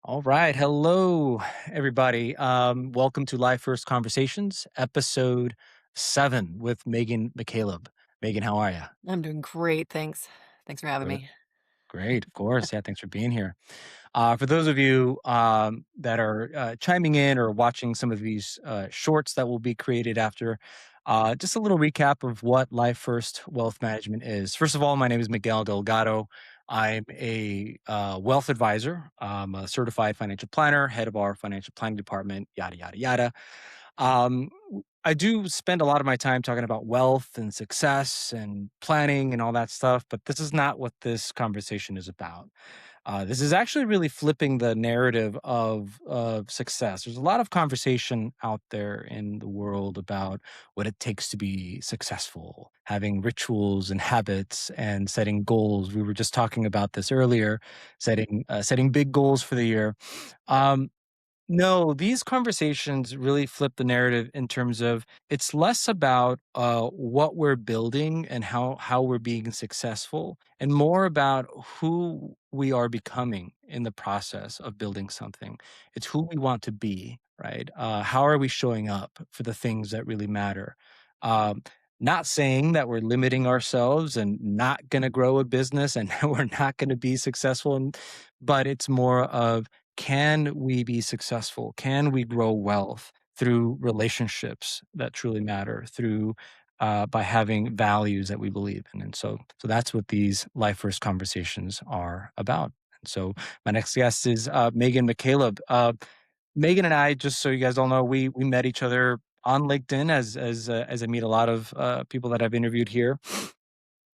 All right. Hello, everybody. Welcome to Live First Conversations, episode 7 with Megan McCaleb. Megan, how are you? I'm doing great, thanks. Thanks for having Good. me. Great. Of course. Yeah. Thanks for being here. For those of you that are chiming in or watching some of these shorts that will be created after, just a little recap of what Life First Wealth Management is. First of all, my name is Miguel Delgado. I'm a wealth advisor. I'm a certified financial planner, head of our financial planning department, yada, yada, yada. Um, I do spend a lot of my time talking about wealth and success and planning and all that stuff, but this is not what this conversation is about. This is actually really flipping the narrative of success. There's a lot of conversation out there in the world about what it takes to be successful, having rituals and habits, and setting goals. We were just talking about this earlier, setting big goals for the year. Um, no, these conversations really flip the narrative in terms of it's less about what we're building and how we're being successful, and more about who we are becoming in the process of building something. It's who we want to be, right? How are we showing up for the things that really matter? Um, Not saying that we're limiting ourselves and not going to grow a business and we're not going to be successful, but it's more of can we be successful? Can we grow wealth through relationships that truly matter, through by having values that we believe in? And so that's what these life first conversations are about. And so my next guest is Megan McCaleb. Megan and I, just so you guys all know, we met each other on LinkedIn as I meet a lot of people that I've interviewed here.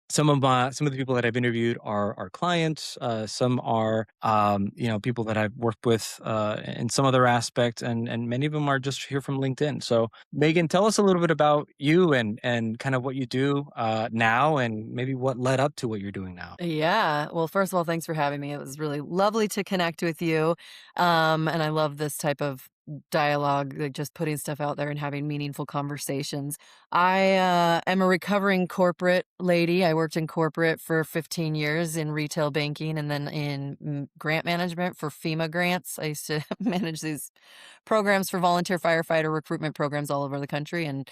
Some of the people that I've interviewed are clients. Some are people that I've worked with in some other aspect, and many of them are just here from LinkedIn. So Megan, tell us a little bit about you and kind of what you do now, and maybe what led up to what you're doing now. Yeah. Well, first of all, thanks for having me. It was really lovely to connect with you. And I love this type of dialogue, like just putting stuff out there and having meaningful conversations. I am a recovering corporate lady. I worked in corporate for 15 years in retail banking and then in grant management for FEMA grants. I used to manage these programs for volunteer firefighter recruitment programs all over the country. And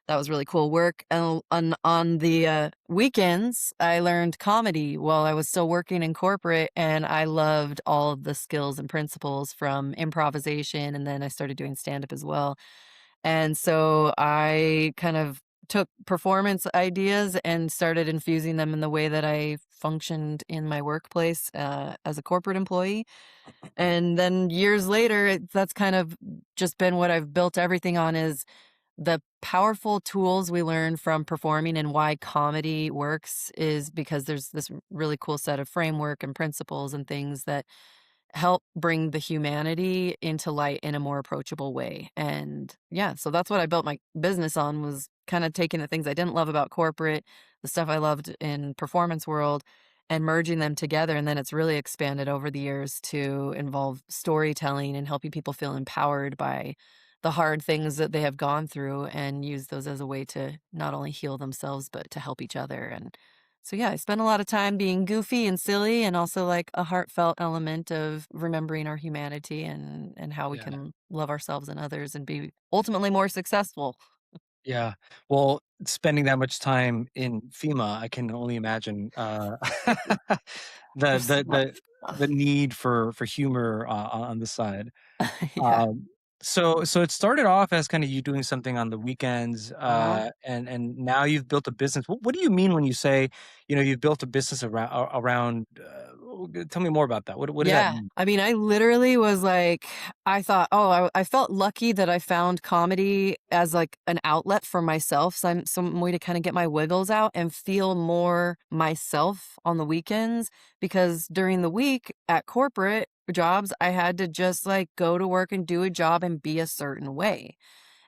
that was really cool work. And on the weekends, I learned comedy while I was still working in corporate, and I loved all of the skills and principles from improvisation. And then I started doing stand up as well. And so I kind of took performance ideas and started infusing them in the way that I functioned in my workplace as a corporate employee. And then years later, that's kind of just been what I've built everything on is the powerful tools we learn from performing and why comedy works is because there's this really cool set of framework and principles and things that help bring the humanity into light in a more approachable way. And yeah, so that's what I built my business on was kind of taking the things I didn't love about corporate, the stuff I loved in performance world and merging them together. And then it's really expanded over the years to involve storytelling and helping people feel empowered by the hard things that they have gone through and use those as a way to not only heal themselves, but to help each other. And so, yeah, I spend a lot of time being goofy and silly and also like a heartfelt element of remembering our humanity and how we Yeah. can love ourselves and others and be ultimately more successful. Yeah. Well, spending that much time in FEMA, I can only imagine the There's the a lot the of the need for humor on the side. yeah. So it started off as kind of you doing something on the weekends, Uh-huh. and now you've built a business. What do you mean when you say, you've built a business around? Tell me more about that. What does that Yeah. mean? I mean, I literally was like, I thought, oh, I felt lucky that I found comedy as like an outlet for myself, some way to kind of get my wiggles out and feel more myself on the weekends. Because during the week at corporate jobs, I had to just like go to work and do a job and be a certain way.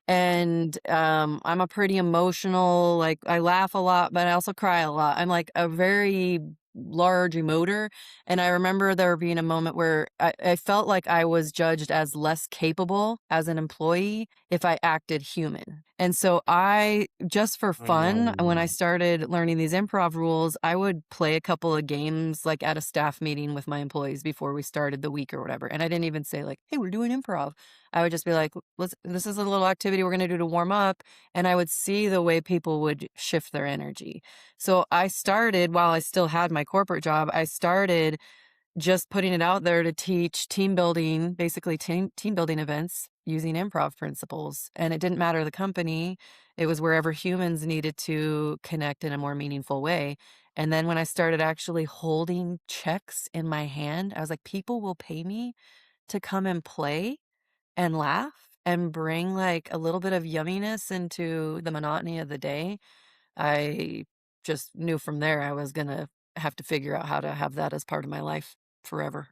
And I'm a pretty emotional, like I laugh a lot, but I also cry a lot. I'm like a very large emoter. And I remember there being a moment where I felt like I was judged as less capable as an employee if I acted human. And so I just for fun, when I Mm. started learning these improv rules, I would play a couple of games, like, at a staff meeting with my employees before we started the week or whatever, and I didn't even say, like, "Hey, we're doing improv." I would just be like, "Let's this is a little activity we're gonna do to warm up," and I would see the way people would shift their energy. So I started while I still had my corporate job, I started just putting it out there to teach team building, basically team building events using improv principles. And it didn't matter the company, it was wherever humans needed to connect in a more meaningful way. And then when I started actually holding checks in my hand, I was like, people will pay me to come and play and laugh and bring like a little bit of yumminess into the monotony of the day. I just knew from there I was gonna have to figure out how to have that as part of my life forever.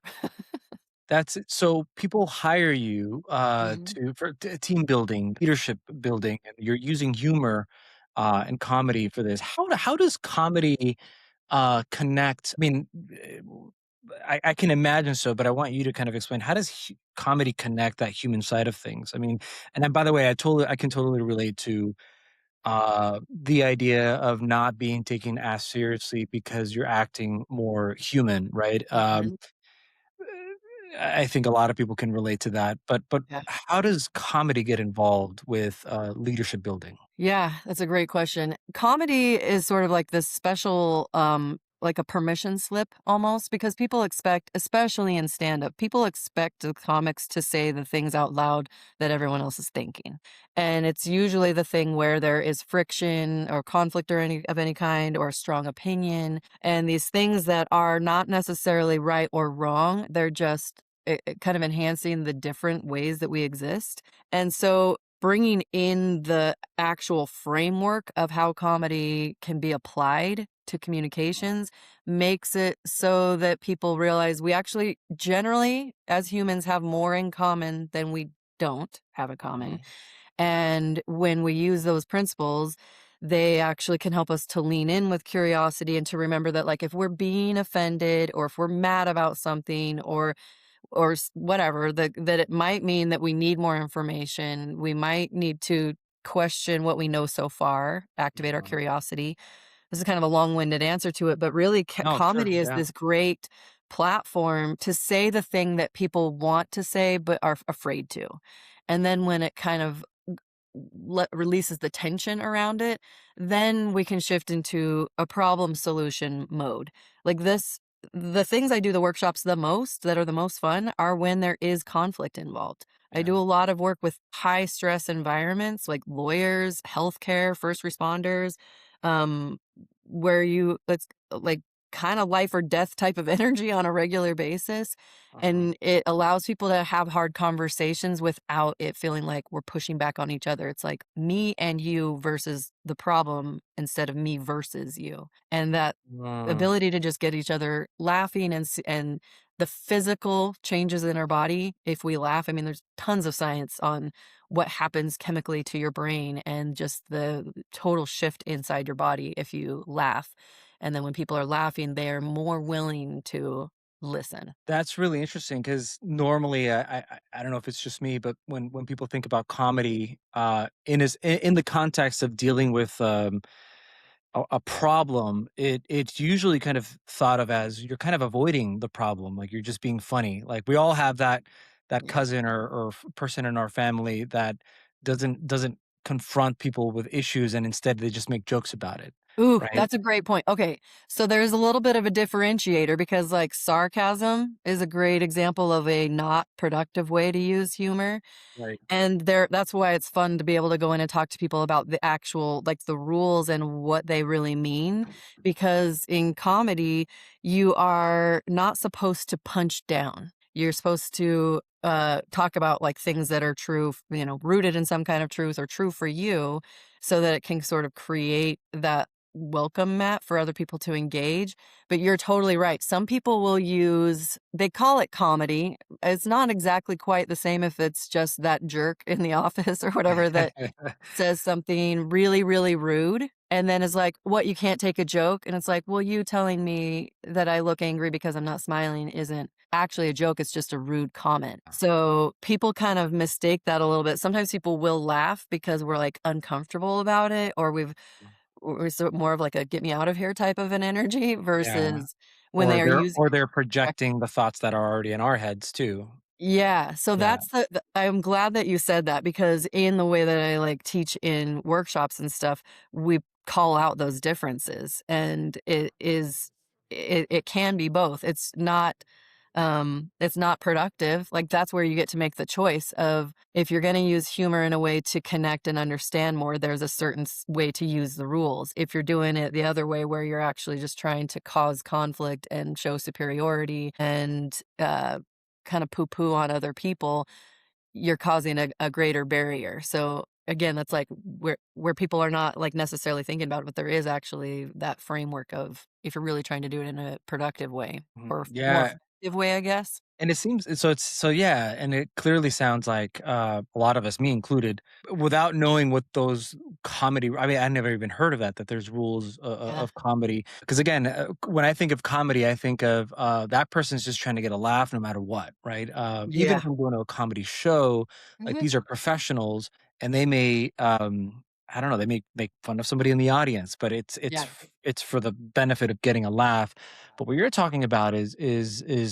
That's it. So people hire you, Mhm, to for team building, leadership building, and you're using humor, and comedy for this. How does comedy, connect? I mean, I can imagine so, but I want you to kind of explain, how does comedy connect that human side of things? I mean, and then, by the way, I can totally relate to, the idea of not being taken as seriously because you're acting more human, right? mhm, I think a lot of people can relate to that, but yeah. how does comedy get involved with, leadership building? Yeah, that's a great question. Comedy is sort of like this special, like a permission slip almost because people expect, especially in stand up, people expect the comics to say the things out loud that everyone else is thinking. And it's usually the thing where there is friction or conflict or any kind or a strong opinion. And these things that are not necessarily right or wrong, they're just kind of enhancing the different ways that we exist. And so bringing in the actual framework of how comedy can be applied to communications makes it so that people realize we actually generally, as humans, have more in common than we don't have in common. Mhm. And when we use those principles, they actually can help us to lean in with curiosity and to remember that, like, if we're being offended or if we're mad about something or whatever, that it might mean that we need more information. We might need to question what we know so far, activate our Mhm. curiosity. This is kind of a long-winded answer to it, but really No, sure, comedy is yeah. this great platform to say the thing that people want to say but are afraid to. And then when it kind of releases the tension around it, then we can shift into a problem solution mode. Like this, the things I do the workshops the most that are the most fun are when there is conflict involved. I Yeah. do a lot of work with high stress environments like lawyers, healthcare, first responders, um, where it's like kind of life or death type of energy on a regular basis. Mhm. And it allows people to have hard conversations without it feeling like we're pushing back on each other. It's like me and you versus the problem instead of me versus you. And that Mm. ability to just get each other laughing and the physical changes in our body if we laugh. I mean, there's tons of science on what happens chemically to your brain and just the total shift inside your body if you laugh. And then when people are laughing, they're more willing to listen. That's really interesting because normally, I don't know if it's just me, but when people think about comedy, in the context of dealing with, a problem, it's usually kind of thought of as you're kind of avoiding the problem, like, you're just being funny. Like, we all have that Yeah. cousin or person in our family that doesn't confront people with issues, and instead they just make jokes about it, Ooh, right? that's a great point. Okay, so there's a little bit of a differentiator because, like, sarcasm is a great example of a not productive way to use humor. Right. And that's why it's fun to be able to go in and talk to people about the actual like, the rules and what they really mean, because in comedy, you are not supposed to punch down. You're supposed to, talk about, like, things that are true, rooted in some kind of truth or true for you so that it can sort of create that welcome mat for other people to engage, but you're totally right. Some people will use they call it comedy. It's not exactly quite the same if it's just that jerk in the office or whatever that says something really, really rude and then is like, "What, you can't take a joke?" And it's like, "Well, you telling me that I look angry because I'm not smiling isn't actually a joke, it's just a rude comment." So, people kind of mistake that a little bit. Sometimes people will laugh because we're, like, uncomfortable about it or we're so more of like a "get me out of here" type of an energy Yeah. versus when they are using Or they're it. projecting the thoughts that are already in our heads too. Yeah, so Yeah. that's the I'm glad that you said that because in the way that I, like, teach in workshops and stuff, we call out those differences, and it can be both. It's not productive, like, that's where you get to make the choice of if you're gonna use humor in a way to connect and understand more, there's a certain way to use the rules. If you're doing it the other way where you're actually just trying to cause conflict and show superiority and, kinda poo-poo on other people, you're causing a greater barrier. So, again, that's, like, where people are not, like, necessarily thinking about it, but there is actually that framework of if you're really trying to do it in a productive way Mhm. or more Yeah. effective way, I guess. And it seems so yeah, and it clearly sounds like, a lot of us, me included, without knowing what those comedy I mean, I never even heard of that, that there's rules Yeah. of comedy. Because again, when I think of comedy, I think of, that person's just trying to get a laugh no matter what, right? Even Yeah. if I'm going to a comedy show, like, Mhm. these are professionals, and they may, I don't know, they may make fun of somebody in the audience, but Yeah. it's for the benefit of getting a laugh. But what you're talking about is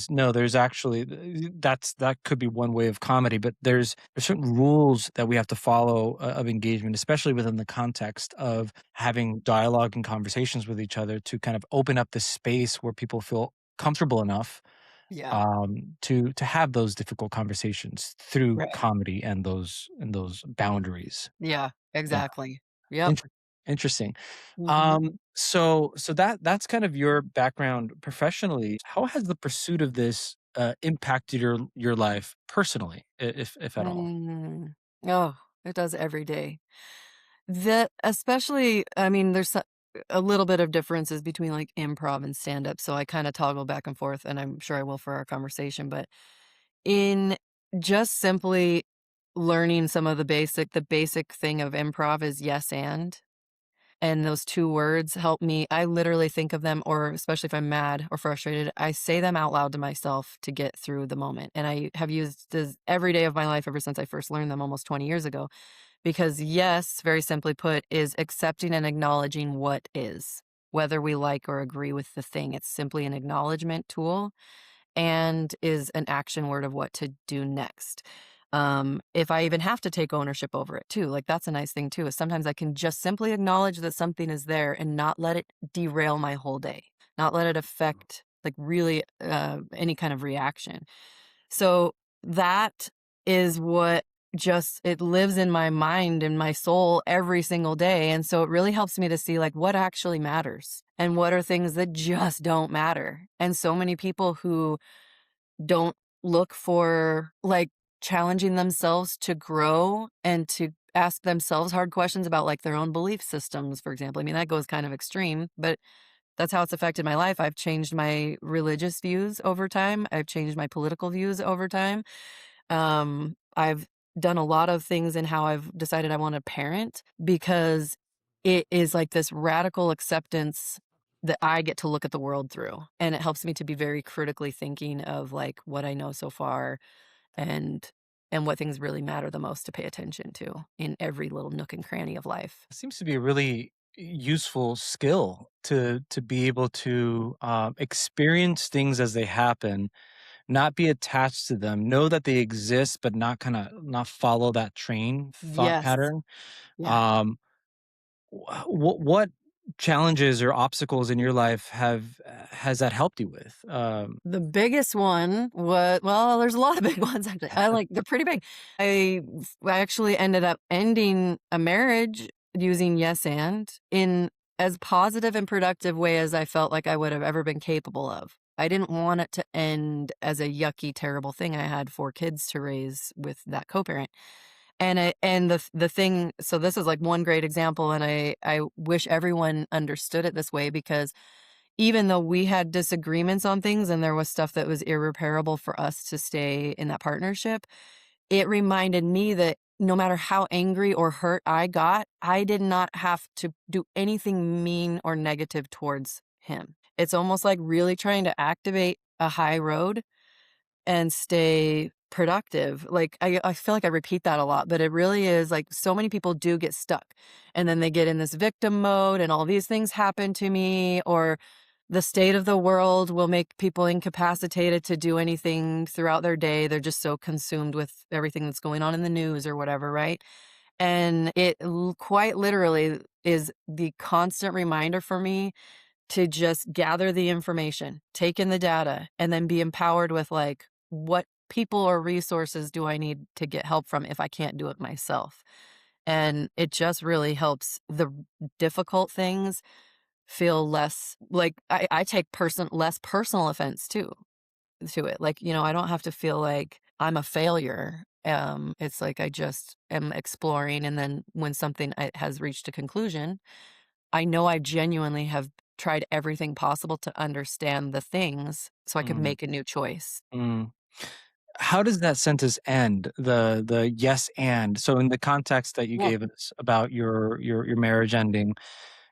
no, there's actually that could be one way of comedy, but there's certain rules that we have to follow of engagement, especially within the context of having dialogue and conversations with each other to kind of open up the space where people feel comfortable enough Yeah. to have those difficult conversations through Right. comedy and those boundaries. Yeah, Yeah, exactly. Yep. inter- interesting. Mhm. So that's kind of your background professionally. How has the pursuit of this impacted your life personally, if at all? Mm. Oh, it does every day. That especially I mean, there's a little bit of differences between, like, improv and stand-up, so I kinda toggle back and forth, and I'm sure I will for our conversation, but in just simply learning some of the basic thing of improv is yes, and those 2 words help me I literally think of them or especially if I'm mad or frustrated, I say them out loud to myself to get through the moment, and I have used this every day of my life ever since I first learned them almost 20 years ago. Because yes, very simply put, is accepting and acknowledging what is, whether we like or agree with the thing. It's simply an acknowledgement tool and is an action word of what to do next. If I even have to take ownership over it too, like that's a nice thing too, is sometimes I can just simply acknowledge that something is there and not let it derail my whole day, not let it affect like really any kind of reaction. So that is what just it lives in my mind and my soul every single day, and so it really helps me to see, like, what actually matters and what are things that just don't matter, and so many people who don't look for, like, challenging themselves to grow and to ask themselves hard questions about, like, their own belief systems, for example. I mean, that goes kind of extreme, but that's how it's affected my life. I've changed my religious views over time. I've changed my political views over time. I've done a lot of things in how I've decided I want to parent because it is like this radical acceptance that I get to look at the world through. And it helps me to be very critically thinking of like what I know so far and and what things really matter the most to pay attention to in every little nook and cranny of life. It seems to be a really useful skill to be able to experience things as they happen, not be attached to them, know that they exist, but not follow that train thought Yes. pattern. Yeah. Um, what challenges or obstacles in your life has that helped you with? The biggest one was well, there's a lot of big ones actually. They're pretty big. I actually ended up ending a marriage using "yes, and" in as positive and productive way as I felt like I would have ever been capable of. I didn't want it to end as a yucky, terrible thing. I had 4 kids to raise with that co-parent. And the thing, so this is like one great example, and I wish everyone understood it this way, because even though we had disagreements on things and there was stuff that was irreparable for us to stay in that partnership, it reminded me that no matter how angry or hurt I got, I did not have to do anything mean or negative towards him. It's almost like really trying to activate a high road and stay productive. Like, I feel like I repeat that a lot, but it really is like so many people do get stuck, and then they get in this victim mode and all these things happen to me, or the state of the world will make people incapacitated to do anything throughout their day. They're just so consumed with everything that's going on in the news or whatever, right? And quite literally is the constant reminder for me to just gather the information, take in the data, and then be empowered with like, what people or resources do I need to get help from if I can't do it myself? And it just really helps the difficult things feel less like I take less personal offense too to it. Like, I don't have to feel like I'm a failure. It's like I just am exploring, and then when something has reached a conclusion, I know I genuinely have tried everything possible to understand the things so I could Mm, make a new choice. mm. How does that sentence end? The "yes, and" so in the context that you Well, gave us about your marriage ending,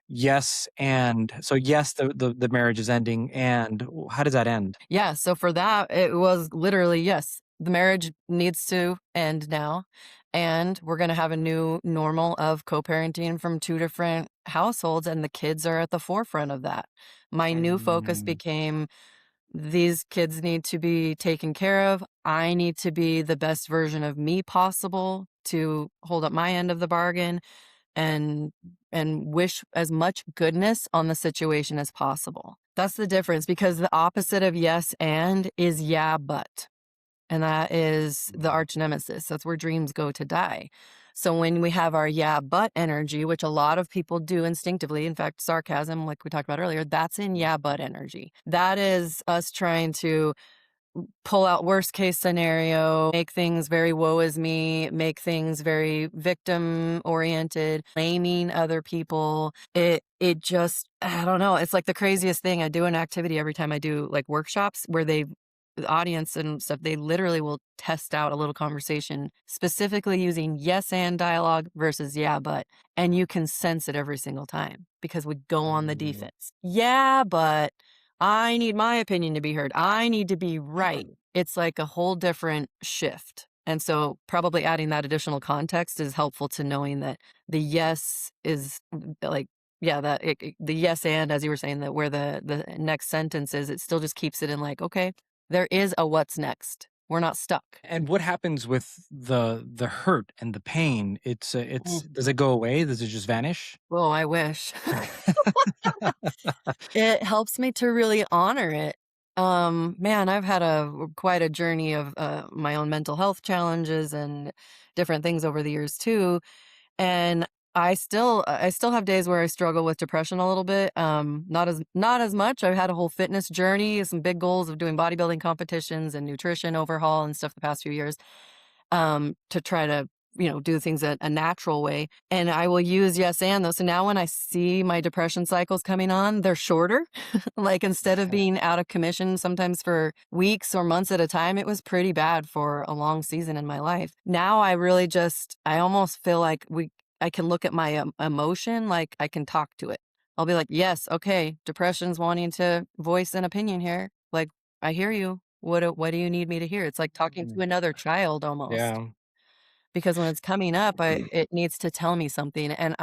yes, and so, yes, the marriage is ending, and how does that end? yeah, so for that, it was literally, yes, the marriage needs to end now, and we're gonna have a new normal of co-parenting from 2 different households, and the kids are at the forefront of that. My new focus Mm, became, these kids need to be taken care of. I need to be the best version of me possible to hold up my end of the bargain, and wish as much goodness on the situation as possible. That's the difference, because the opposite of yes and is yeah but. And that is the mm, arch nemesis. That's where dreams go to die. So when we have our yeah but energy, which a lot of people do instinctively, in fact, sarcasm, like we talked about earlier, that's in yeah but energy. That is us trying to pull out worst case scenario, make things very woe is me, make things very victim oriented, blaming other people. It just, I don't know, it's like the craziest thing. I do an activity every time I do like workshops where the audience and stuff, they literally will test out a little conversation specifically using yes and dialogue versus yeah but. And you can sense it every single time because we go on the mm. defense. Yeah, but I need my opinion to be heard. I need to be right. It's like a whole different shift. And so probably adding that additional context is helpful to knowing that the yes is like, yeah, the yes and, as you were saying, that where the next sentence is, it still just keeps it in like, okay, there is a what's next. We're not stuck. And what happens with the hurt and the pain? Mm. It's does it go away? Does it just vanish? Oh, I wish. It helps me to really honor it. Man, I've had quite a journey of my own mental health challenges and different things over the years too, and I still have days where I struggle with depression a little bit. Not as much. I've had a whole fitness journey, some big goals of doing bodybuilding competitions and nutrition overhaul and stuff the past few years, to try to, do things a natural way. And I will use yes and though. So now when I see my depression cycles coming on, they're shorter. Like instead of being out of commission sometimes for weeks or months at a time, it was pretty bad for a long season in my life. Now I really I almost feel like I can look at my emotion, like I can talk to it. I'll be like, yes, okay, depression's wanting to voice an opinion here. Like, I hear you. What do you need me to hear? It's like talking to Mm, another child almost. yeah. Because when it's coming up, it needs to tell me something, and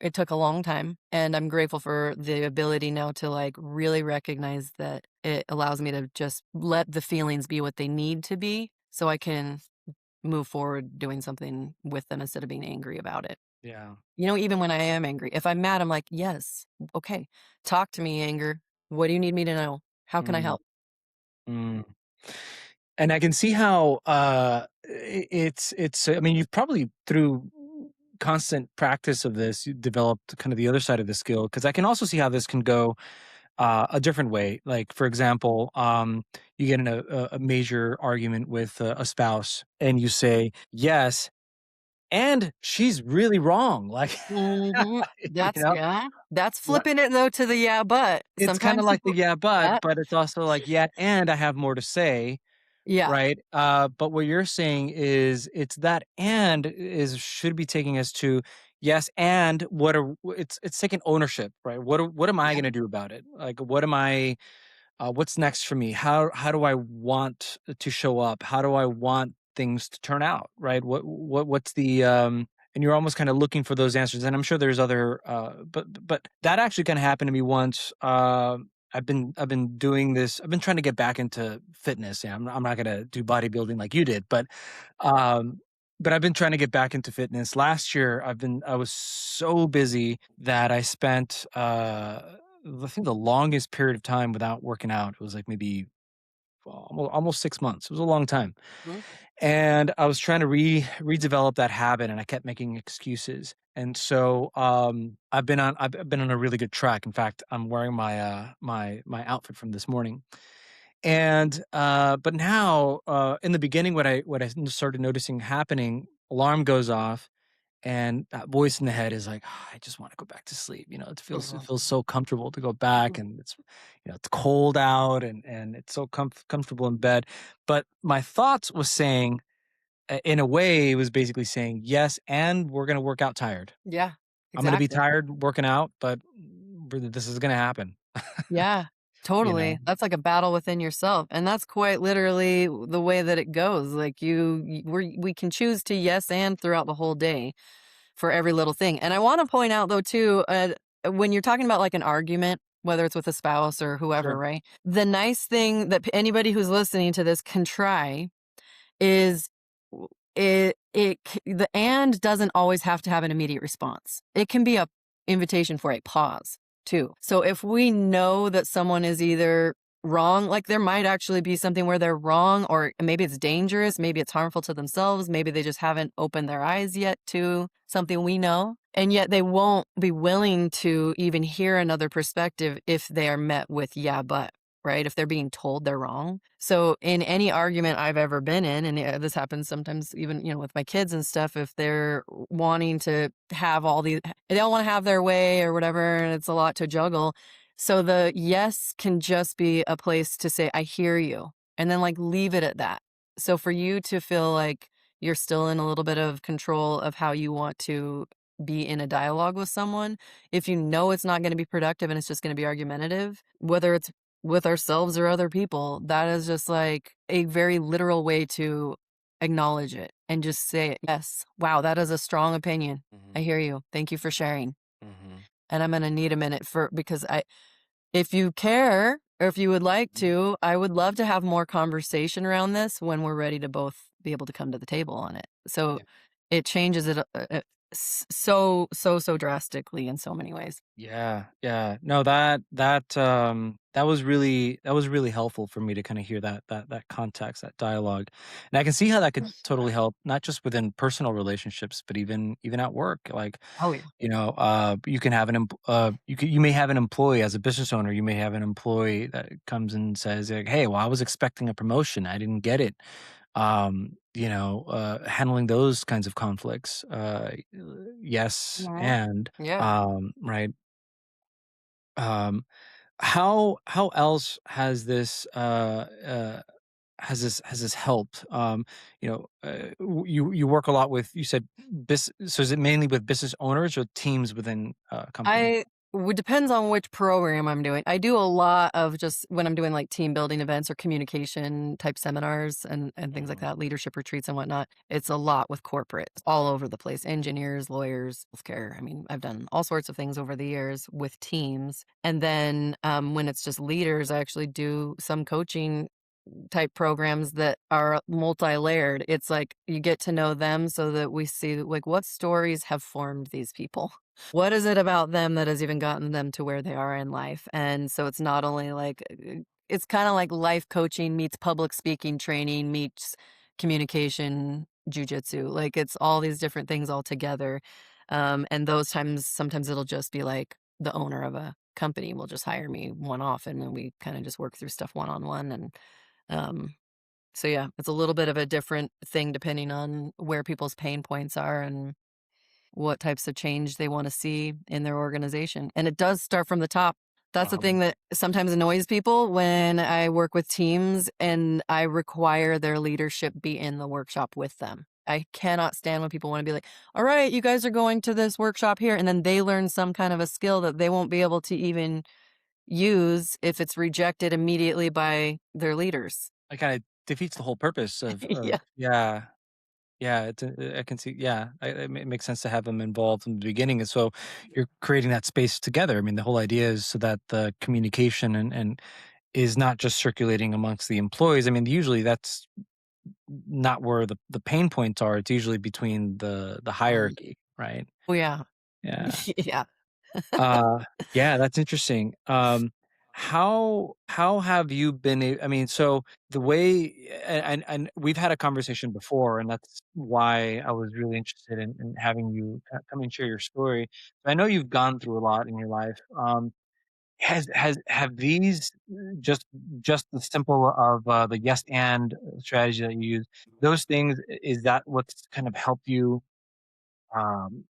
it took a long time, and I'm grateful for the ability now to, like, really recognize that it allows me to just let the feelings be what they need to be, so I can move forward doing something with them instead of being angry about it. Yeah. Even when I am angry, if I'm mad, I'm like, "Yes, okay, talk to me, anger. What do you need me to know? How can I Mm, help?" mm. And I can see how, I mean, you've probably through constant practice of this, you developed kind of the other side of the skill, because I can also see how this can go a different way. Like, for example, you get in a major argument with a spouse, and you say yes, and she's really wrong. Like, Mhm. you That's know, yeah. That's what flipping it though to the yeah, but it's kind of sometimes like the people yeah, yeah. but it's also like, yeah, and I have more to say. Yeah. Right? But what you're saying is it's that and is should be taking us to yes, and what are it's taking ownership, right? What am I Yeah. gonna do about it? Like what am I what's next for me? How do I want to show up? How do I want things to turn out? Right? What's the and you're almost kind of looking for those answers. And I'm sure there's other but that actually kind of happened to me once. I've been doing this. I've been trying to get back into fitness. Yeah, I'm not gonna do bodybuilding like you did, um, but I've been trying to get back into fitness. Last year, I was so busy that I spent I think the longest period of time without working out. It was like maybe almost 6 months. It was a long time, Mhm. and I was trying to redevelop that habit, and I kept making excuses. And so I've been on a really good track. In fact, I'm wearing my my outfit from this morning. And but now in the beginning, what I started noticing happening, alarm goes off, and that voice in the head is like, "Ah, I just want to go back to sleep. You know, it Mhm. feels so comfortable to go back, and it's it's cold out, and it's so comfortable in bed." But my thoughts was saying, in a way, it was basically saying, "Yes, and we're gonna work out tired. Yeah. I'm gonna be Exactly. tired working out, but this is gonna happen." Yeah, You know, totally. That's like a battle within yourself, and that's quite literally the way that it goes. Like we can choose to yes and throughout the whole day for every little thing. And I want to point out though too, when you're talking about like an argument, whether it's with a spouse or whoever, sure, right? The nice thing that anybody who's listening to this can try is the and doesn't always have to have an immediate response. It can be a invitation for a pause too. So if we know that someone is either wrong, like there might actually be something where they're wrong, or maybe it's dangerous, maybe it's harmful to themselves, maybe they just haven't opened their eyes yet to something we know, and yet they won't be willing to even hear another perspective if they are met with yeah but, right? If they're being told they're wrong. So in any argument I've ever been in, and this happens sometimes even, with my kids and stuff, if they're wanting to have they don't want to have their way or whatever, and it's a lot to juggle. So the yes can just be a place to say, I hear you, and then like leave it at that. So for you to feel like you're still in a little bit of control of how you want to be in a dialogue with someone, if you know it's not going to be productive and it's just going to be argumentative, whether it's with ourselves or other people, that is just like a very literal way to acknowledge it and just say, yes, wow, that is a strong opinion. I hmm hear you. Thank you for sharing. hmm And I'm going to need a minute because if you care or if you would like to, I would love to have more conversation around this when we're ready to both be able to come to the table on it. So it changes it so drastically in so many ways. Yeah, yeah. No, that was really helpful for me to kind of hear that context, that dialogue. And I can see how that could totally help, not just within personal relationships, but even at work. Like, Oh, yeah. you can have you may have an employee as a business owner, you may have an employee that comes and says like, "Hey, well, I was expecting a promotion. I didn't get it." Handling those kinds of conflicts. Yes, Mhm. and Yeah. right. Um, how else has this helped? You work a lot with you said so is it mainly with business owners or teams within a company? I would depends on which program I'm doing. I do a lot of just when I'm doing like team building events or communication type seminars and things like Mhm, that, leadership retreats and whatnot. It's a lot with corporate all over the place, engineers, lawyers, healthcare. I mean, I've done all sorts of things over the years with teams. And then when it's just leaders, I actually do some coaching type programs that are multi-layered. It's like you get to know them so that we see like what stories have formed these people. What is it about them that has even gotten them to where they are in life? And so it's not only like it's kind of like life coaching meets public speaking training meets communication jujitsu. Like it's all these different things all together. And those times sometimes it'll just be like the owner of a company will just hire me one off and then we kind of just work through stuff one on one and um So, yeah, it's a little bit of a different thing depending on where people's pain points are and what types of change they wanna see in their organization, and it does start from the top. That's the thing Um, that sometimes annoys people when I work with teams and I require their leadership be in the workshop with them. I cannot stand when people wanna be like, "Alright, you guys are going to this workshop here," and then they learn some kind of a skill that they won't be able to even use if it's rejected immediately by their leaders. it kinda defeats the whole purpose of Yeah. yeah. Yeah, I can see yeah, it makes sense to have them involved from the beginning, and so you're creating that space together. I mean, the whole idea is so that the communication and is not just circulating amongst the employees. I mean, usually that's not where the pain points are. It's usually between the hierarchy, right? Oh, yeah. Yeah. Yeah. Yeah, that's interesting. How have you been I mean, so the way and we've had a conversation before, and that's why I was really interested in having you come and share your story. I know you've gone through a lot in your life. Have these just just the simple of the yes and strategy that you use, those things, is that what's kind of helped you um,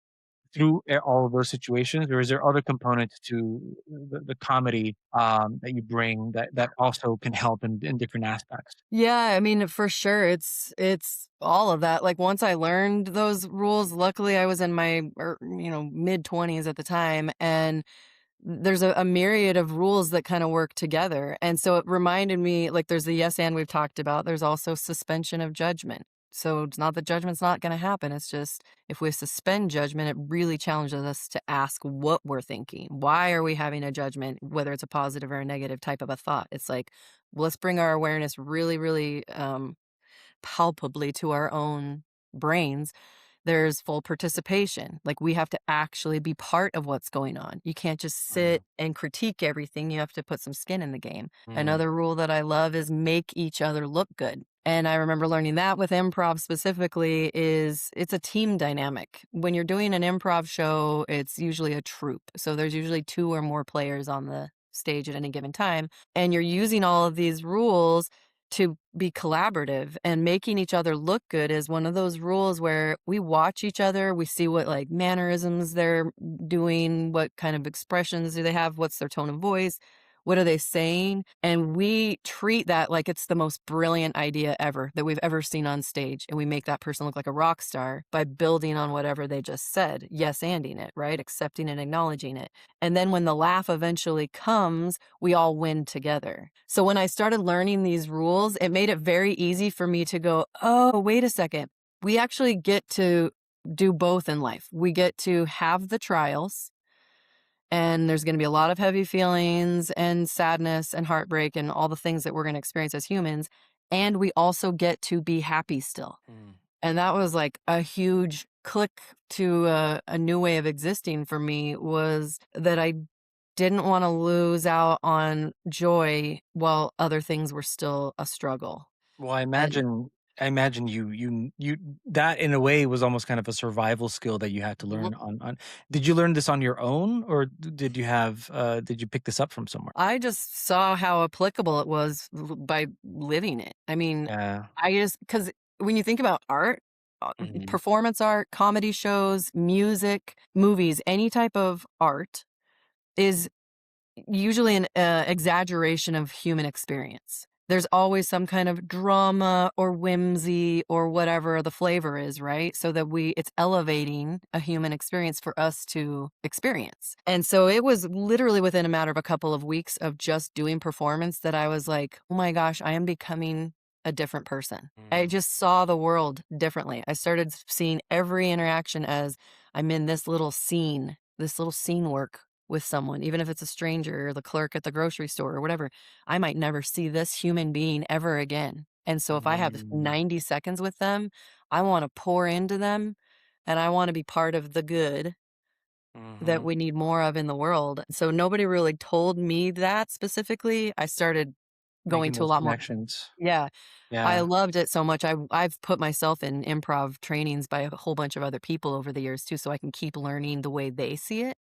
through all of those situations, or is there other components to the comedy, that you bring that also can help in different aspects? Yeah, I mean, for sure, it's all of that. Like once I learned those rules, luckily I was in my mid-20s at the time, and there's a myriad of rules that kind of work together. And so it reminded me, like, there's the yes and we've talked about. There's also suspension of judgment. So it's not that judgment's not going to happen. It's just if we suspend judgment, it really challenges us to ask what we're thinking. Why are we having a judgment, whether it's a positive or a negative type of a thought? It's like, let's bring our awareness really, really palpably to our own brains. There's full participation. Like, we have to actually be part of what's going on. You can't just Mm, sit and critique everything. You have to put some skin in the game. mm, Another rule that I love is make each other look good. And I remember learning that with improv specifically is it's a team dynamic. When you're doing an improv show, it's usually a troupe. So there's usually 2 or more players on the stage at any given time, and you're using all of these rules to be collaborative, and making each other look good is one of those rules where we watch each other, we see what like mannerisms they're doing, what kind of expressions do they have, what's their tone of voice, what are they saying, and we treat that like it's the most brilliant idea ever that we've ever seen on stage, and we make that person look like a rock star by building on whatever they just said, yes anding it, right? Accepting and acknowledging it. And then when the laugh eventually comes, we all win together. So when I started learning these rules, it made it very easy for me to go, oh, wait a second. We actually get to do both in life. We get to have the trials, and there's going to be a lot of heavy feelings and sadness and heartbreak and all the things that we're going to experience as humans. And we also get to be happy still. mm. And that was like a huge click to a new way of existing for me, was that I didn't wanna lose out on joy while other things were still a struggle. Well, And I imagine you that in a way was almost kind of a survival skill that you had to Mhm. learn on. Did you learn this on your own, or did you have did you pick this up from somewhere? I just saw how applicable it was by living it. I mean, Yeah. I just because when you think about art, Mhm. performance art, comedy shows, music, movies, any type of art is usually an exaggeration of human experience. There's always some kind of drama or whimsy or whatever the flavor is, right? So that it's elevating a human experience for us to experience. And so it was literally within a matter of a couple of weeks of just doing performance that I was like, oh my gosh, I am becoming a different person. I Mm, just saw the world differently. I started seeing every interaction as I'm in this little scene work with someone, even if it's a stranger or the clerk at the grocery store or whatever. I might never see this human being ever again. And so if I have mm, 90 seconds with them, I want to pour into them, and I want to be part of the good that mhm. we need more of in the world. So nobody really told me that specifically. I started going Making to a those lot more. connections. Yeah. I Yeah. loved it so much. I've put myself in improv trainings by a whole bunch of other people over the years too, so I can keep learning the way they see it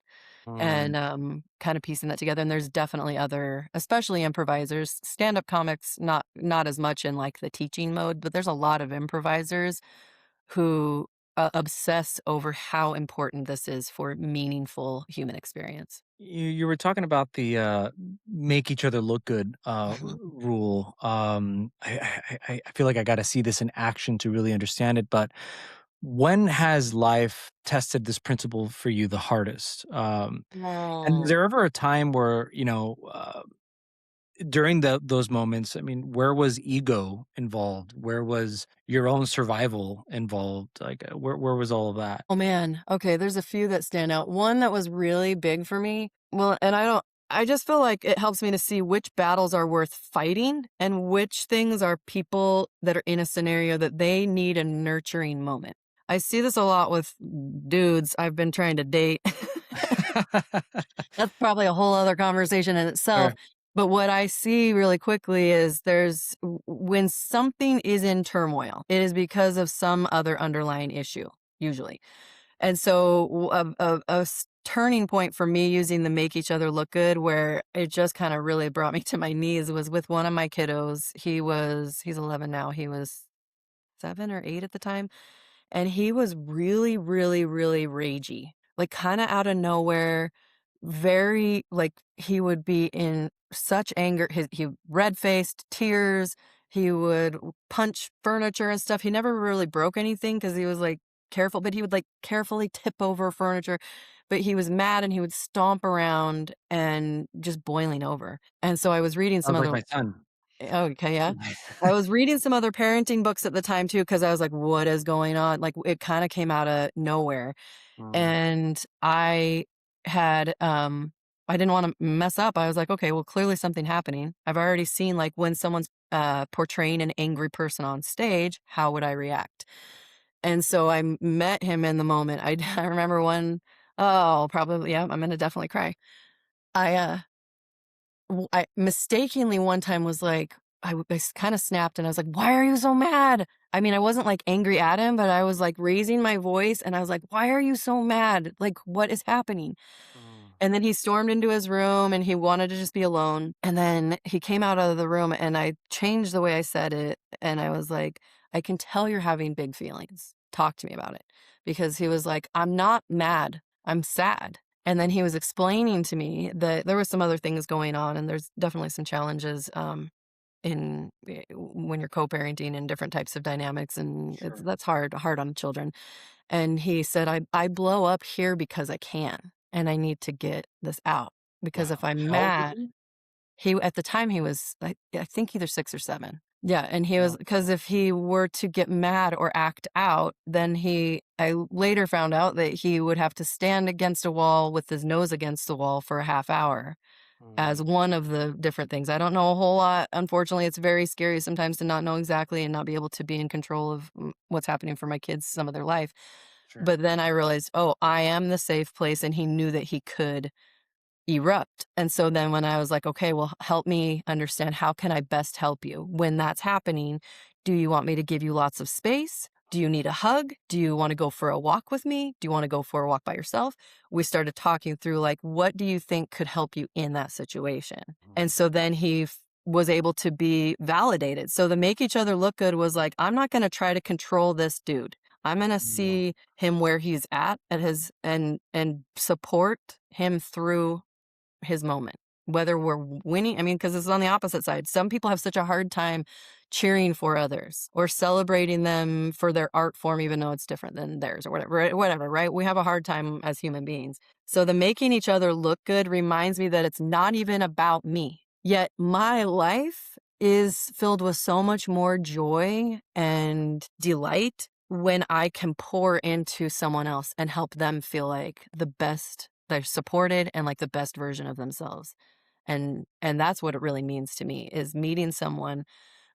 Mm. and, kinda piecing that together, and there's definitely other especially improvisers, stand-up comics, not as much in, like, the teaching mode, but there's a lot of improvisers who, obsess over how important this is for meaningful human experience. You were talking about the, make each other look good, Mhm. rule. I feel like I gotta see this in action to really understand it, but when has life tested this principle for you the hardest? And is Oh. there ever a time where, during those moments, I mean, where was ego involved? Where was your own survival involved? Like, where was all of that? Oh, man. Okay, there's a few that stand out. One that was really big for me, well, and I just feel like it helps me to see which battles are worth fighting and which things are people that are in a scenario that they need a nurturing moment. I see this a lot with dudes I've been trying to date. That's probably a whole other conversation in itself. Sure. But what I see really quickly is when something is in turmoil, it is because of some other underlying issue, usually. And so turning point for me using the make each other look good, where it just kind of really brought me to my knees, was with one of my kiddos. He's 11 now. He was 7 or 8 at the time. And he was really, really, really ragey, like, kinda out of nowhere, very like, he would be in such anger, he red-faced, tears, he would punch furniture and stuff. He never really broke anything because he was, like, careful, but he would, like, carefully tip over furniture, but he was mad and he would stomp around and just boiling over, and so I was reading some Sounds like other. my son. Oh, okay, yeah. I was reading some other parenting books at the time too, because I was like, "What is going on?" Like, it kinda came out of nowhere, Mm, and had, I didn't wanna mess up. I was like, "Okay, well, clearly something happening. I've already seen, like, when someone's, portraying an angry person on stage, how would I react?" And so I met him in the moment. I remember probably, yeah, I'm gonna definitely cry. I, I mistakenly one time was like, I kinda snapped and I was like, "Why are you so mad?" I mean, I wasn't, like, angry at him, but I was, like, raising my voice and I was like, "Why are you so mad? Like, what is happening?" mm. And then he stormed into his room and he wanted to just be alone. And then he came out of the room and I changed the way I said it. And I was like, "I can tell you're having big feelings. Talk to me about it." Because he was like, "I'm not mad. I'm sad." And then he was explaining to me that there was some other things going on and there's definitely some challenges when you're co-parenting in different types of dynamics and Sure. that's hard on children. And he said, I blow up here because I can, and I need to get this out, because if Wow. I'm How old was mad. he? At the time, he was, I think either 6 or 7. Yeah, and he was, Wow. because if he were to get mad or act out, then I later found out that he would have to stand against a wall with his nose against the wall for a half hour as Mm, one of the different things. I don't know a whole lot. Unfortunately, it's very scary sometimes to not know exactly and not be able to be in control of, what's happening for my kids some of their life. sure. But then I realized, "Oh, I am the safe place," and he knew that he could erupt. And so then when I was like, "Okay, well, help me understand, how can I best help you when that's happening? Do you want me to give you lots of space? Do you need a hug? Do you want to go for a walk with me? Do you want to go for a walk by yourself?" We started talking through, like, what do you think could help you in that situation? And Mm, so then was able to be validated. So the make each other look good was like, I'm not going to try to control this dude. I'm going to mm, see him where he's at his, and support him through his moment. Whether we're winning, I mean, because it's on the opposite side. Some people have such a hard time cheering for others or celebrating them for their art form, even though it's different than theirs or whatever, whatever, right? We have a hard time as human beings. So the making each other look good reminds me that it's not even about me. Yet my life is filled with so much more joy and delight when I can pour into someone else and help them feel like the best, they're supported and like the best version of themselves. And that's what it really means to me, is meeting someone,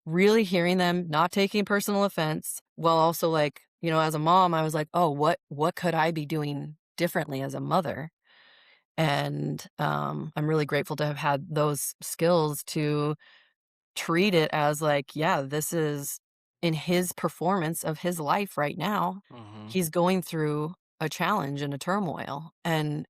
really hearing them, not taking personal offense, while also, like, as a mom, I was like, "Oh, what could I be doing differently as a mother?" And I'm really grateful to have had those skills to treat it as like, yeah, this is in his performance of his life right now. Mhm. He's going through a challenge and a turmoil. And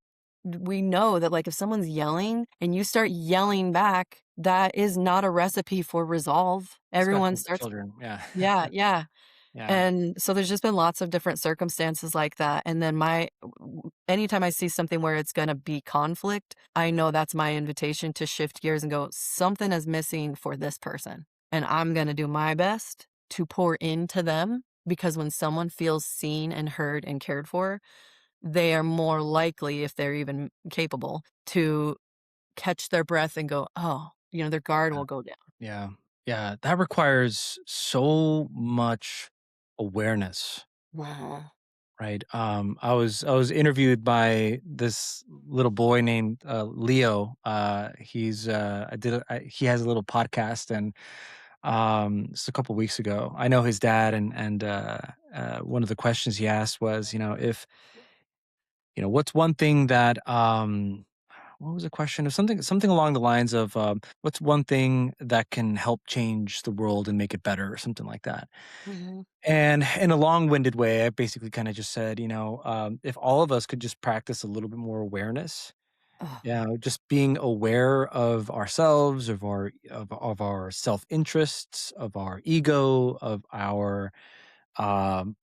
we know that like if someone's yelling and you start yelling back, that is not a recipe for resolve. Everyone Especially with starts, children, yeah. yeah, yeah. Yeah. And so there's just been lots of different circumstances like that, and then anytime I see something where it's gonna be conflict, I know that's my invitation to shift gears and go, "Something is missing for this person, and I'm gonna do my best to pour into them," because when someone feels seen and heard and cared for, they are more likely, if they're even capable, to catch their breath and go, "Oh," their guard will go down. Yeah. Yeah, that requires so much awareness, Wow. right? I was interviewed by this little boy named, Leo. He's, I did a I he has a little podcast, and, just a couple weeks ago, I know his dad, and one of the questions he asked was, if what's one thing that, what was the question? Of something along the lines of, what's one thing that can help change the world and make it better, or something like that. Mhm. And in a long-winded way, I basically kind of just said, if all of us could just practice a little bit more awareness, Ugh. just being aware of ourselves, of our self-interests, of our ego, of our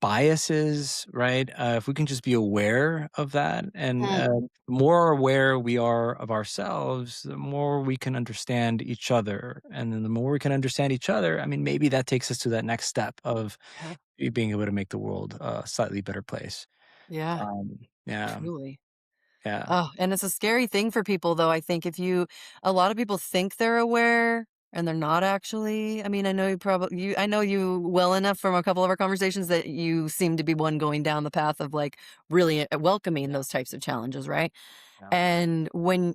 biases, right? If we can just be aware of that, and Mm. the more aware we are of ourselves, the more we can understand each other. And then the more we can understand each other, I mean, maybe that takes us to that next step of Yeah. being able to make the world a slightly better place. Yeah, Yeah, truly. yeah, Oh, and it's a scary thing for people though, I think if you a lot of people think they're aware and they're not actually. I mean, I know you well enough from a couple of our conversations that you seem to be one going down the path of like really welcoming yeah, those types of challenges, right? yeah. And when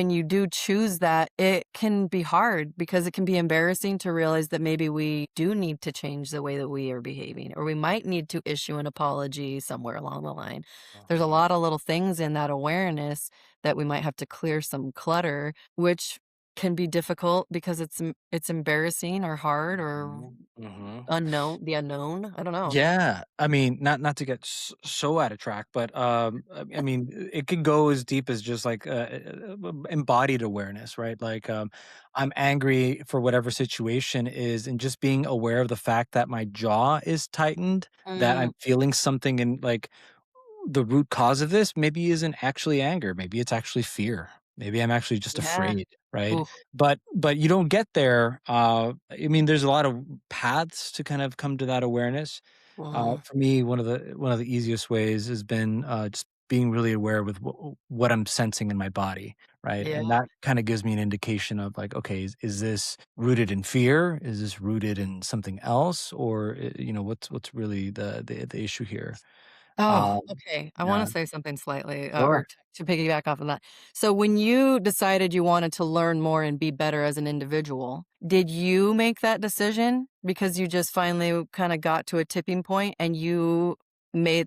you do choose that, it can be hard because it can be embarrassing to realize that maybe we do need to change the way that we are behaving, or we might need to issue an apology somewhere along the line. There's a Uh-huh. lot of little things in that awareness that we might have to clear some clutter, which can be difficult because it's embarrassing or hard or Mhm, mhm. the unknown. I don't know. Yeah, I mean, not to get so out of track, but I mean, it could go as deep as just like embodied awareness, right? Like, I'm angry for whatever situation is, and just being aware of the fact that my jaw is tightened, that Mm, I'm feeling something, and like the root cause of this maybe isn't actually anger, maybe it's actually fear. Maybe I'm actually just yeah. afraid, right? Oof. But you don't get there. I mean, there's a lot of paths to kind of come to that awareness. Mhm. For me, one of the easiest ways has been, just being really aware with what I'm sensing in my body, right? Yeah. And that kind of gives me an indication of like, okay, is this rooted in fear? Is this rooted in something else, or what's really the issue here? Oh, Um, okay. I yeah, wanna say something slightly, or sure. to piggyback off of that. So when you decided you wanted to learn more and be better as an individual, did you make that decision because you just finally kinda got to a tipping point and you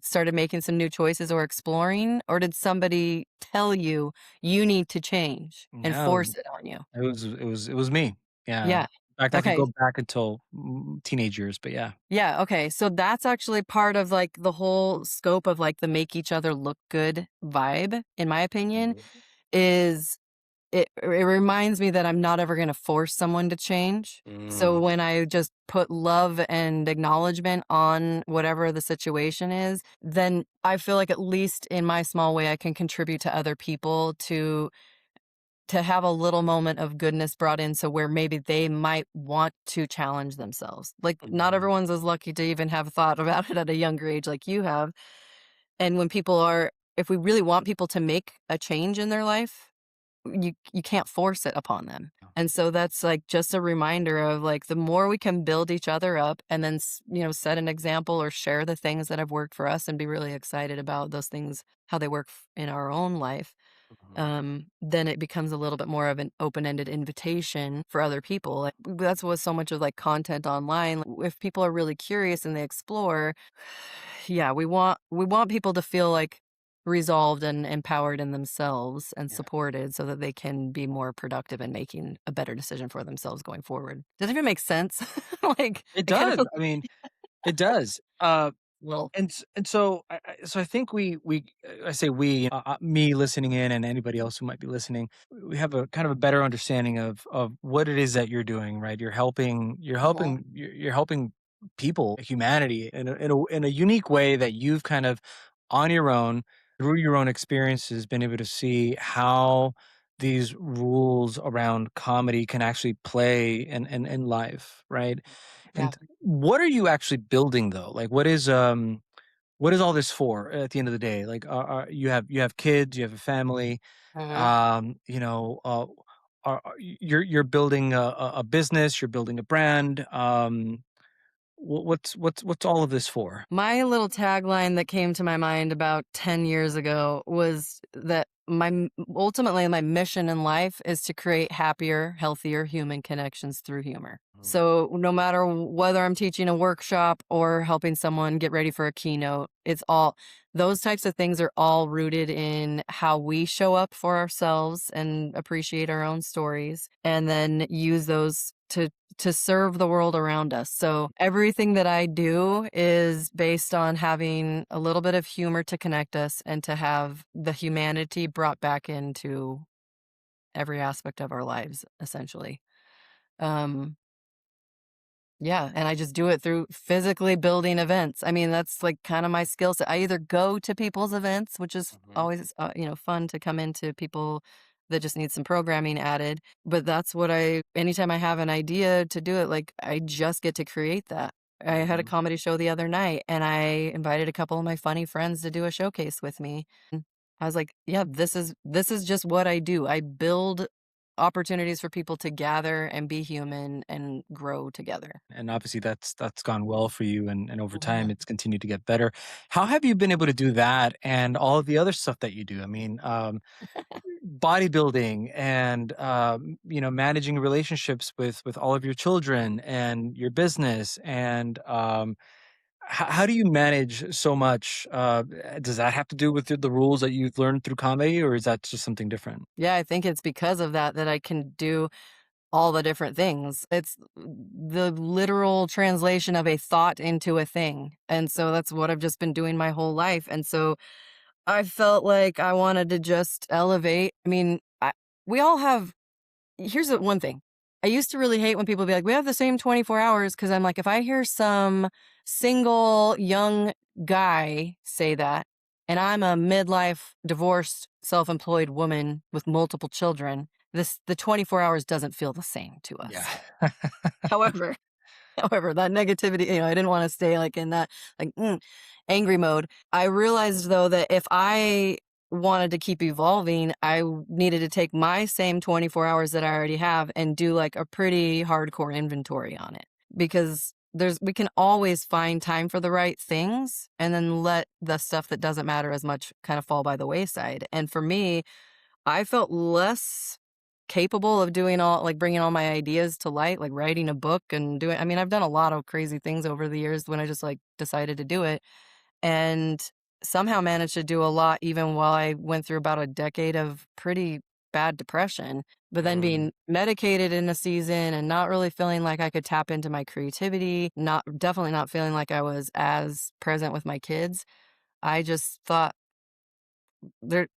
started making some new choices or exploring? Or did somebody tell you, "You need to change," and No, force it on you? it was me. Yeah. Yeah. In fact, I could Okay. go back until teenage years, but yeah. Yeah, okay, so that's actually part of, like, the whole scope of, like, the make each other look good vibe, in my opinion, Mhm. is it reminds me that I'm not ever gonna force someone to change. So Mm. when I just put love and acknowledgement on whatever the situation is, then I feel like at least in my small way, I can contribute to other people to have a little moment of goodness brought in so where maybe they might want to challenge themselves. Like, not Mhm. everyone's as lucky to even have thought about it at a younger age like you have. And when people are if we really want people to make a change in their life, you can't force it upon them. And so that's like just a reminder of like the more we can build each other up and then set an example or share the things that have worked for us and be really excited about those things how they work in our own life, Mhm. then it becomes a little bit more of an open-ended invitation for other people. Like, that's what so much of like content online. If people are really curious and they explore, yeah, we want people to feel like resolved and empowered in themselves and Yeah. supported so that they can be more productive in making a better decision for themselves going forward. Does it even make sense? Like, It I kind of does. feel I mean, it does. well, And so I think I say we, me listening in and anybody else who might be listening, we have a kind of a better understanding of what it is that you're doing, right? mhm, You're helping people, humanity in a unique way that you've kind of on your own, through your own experiences, been able to see how these rules around comedy can actually play in life, right? yeah. And what are you actually building though? Like what is all this for at the end of the day? Like, you have kids, you have a family, Mhm. you know, you're building a business, you're building a brand. What's all of this for? My little tagline that came to my mind about 10 years ago was that ultimately my mission in life is to create happier, healthier human connections through humor. Mm, So no matter whether I'm teaching a workshop or helping someone get ready for a keynote, it's all those types of things are all rooted in how we show up for ourselves and appreciate our own stories and then use those to serve the world around us. So everything that I do is based on having a little bit of humor to connect us and to have the humanity brought back into every aspect of our lives, essentially. Um, yeah, and I just do it through physically building events. I mean, that's like kind of my skill set. I either go to people's events, which is mhm. always, fun to come into people that just need some programming added. But that's what anytime I have an idea to do it, like I just get to create that. I had a Mhm. comedy show the other night and I invited a couple of my funny friends to do a showcase with me. I was like, yeah, this is just what I do. I build opportunities for people to gather and be human and grow together. And obviously that's gone well for you, and over time Mhm. it's continued to get better. How have you been able to do that and all of the other stuff that you do? I mean, bodybuilding and managing relationships with all of your children and your business and how do you manage so much? Does that have to do with the rules that you've learned through comedy, or is that just something different? Yeah, I think it's because of that that I can do all the different things. It's the literal translation of a thought into a thing. And so that's what I've just been doing my whole life. And so I felt like I wanted to just elevate. I mean, we all have here's the one thing. I used to really hate when people be like, "We have the same 24 hours," because I'm like, if I hear some single young guy say that, and I'm a midlife divorced self-employed woman with multiple children, the 24 hours doesn't feel the same to Yeah. us. However, However, that negativity, I didn't wanna stay, like, in that, like, angry mode. I realized, though, that if I wanted to keep evolving, needed to take my same 24 hours that I already have and do, like, a pretty hardcore inventory on it. Because we can always find time for the right things and then let the stuff that doesn't matter as much kind of fall by the wayside. And for me, I felt less capable of doing all like, bringing all my ideas to light, like writing a book and doing I mean, I've done a lot of crazy things over the years when I just, like, decided to do it, and somehow managed to do a lot even while I went through about a decade of pretty bad depression, but then Mm. being medicated in a season and not really feeling like I could tap into my creativity, definitely not feeling like I was as present with my kids. I just thought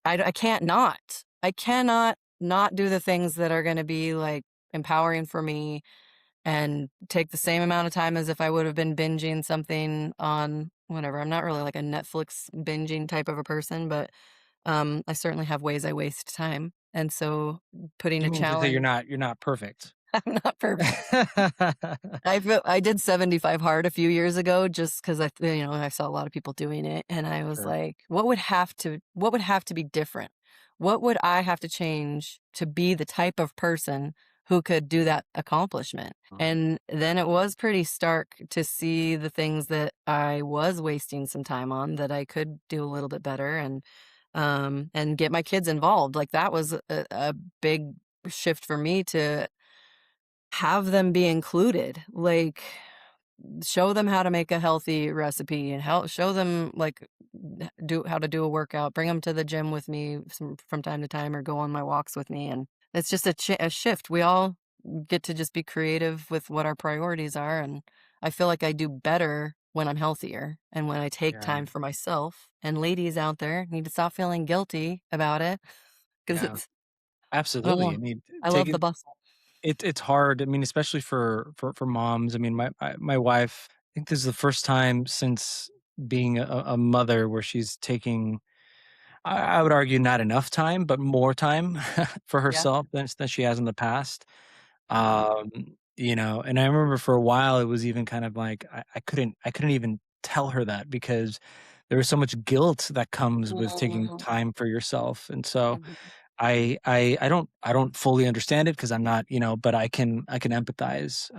I can't not. I cannot not do the things that are gonna be, like, empowering for me and take the same amount of time as if I would have been binging something on whatever. I'm not really like a Netflix binging type of a person, but, I certainly have ways I waste time, and so putting You a mean to say challenge you're not perfect? I'm not perfect. I did 75 hard a few years ago just 'cause I saw a lot of people doing it, and I was Sure. like, what would have to be different? What would I have to change to be the type of person who could do that accomplishment? Mm. And then it was pretty stark to see the things that I was wasting some time on that I could do a little bit better and get my kids involved. Like, that was a big shift for me to have them be included, like, show them how to make a healthy recipe and show them, like, do how to do a workout, bring them to the gym with me from time to time, or go on my walks with me, and it's just a shift. We all get to just be creative with what our priorities are, and I feel like I do better when I'm healthier and when I take Yeah. time for myself. And ladies out there need to stop feeling guilty about it because Yeah. it's I don't Absolutely. I know. mean, I take love the it. bustle. It's hard. I mean, especially for moms. I mean, my wife. I think this is the first time since being a mother where she's taking. I would argue not enough time, but more time for Yeah. herself than she has in the past. Mhm. Um, and I remember for a while it was even kind of like I couldn't even tell her that because there was so much guilt that comes with taking Mhm. time for yourself. And so Mhm. I don't fully understand it because I'm not, but I can empathize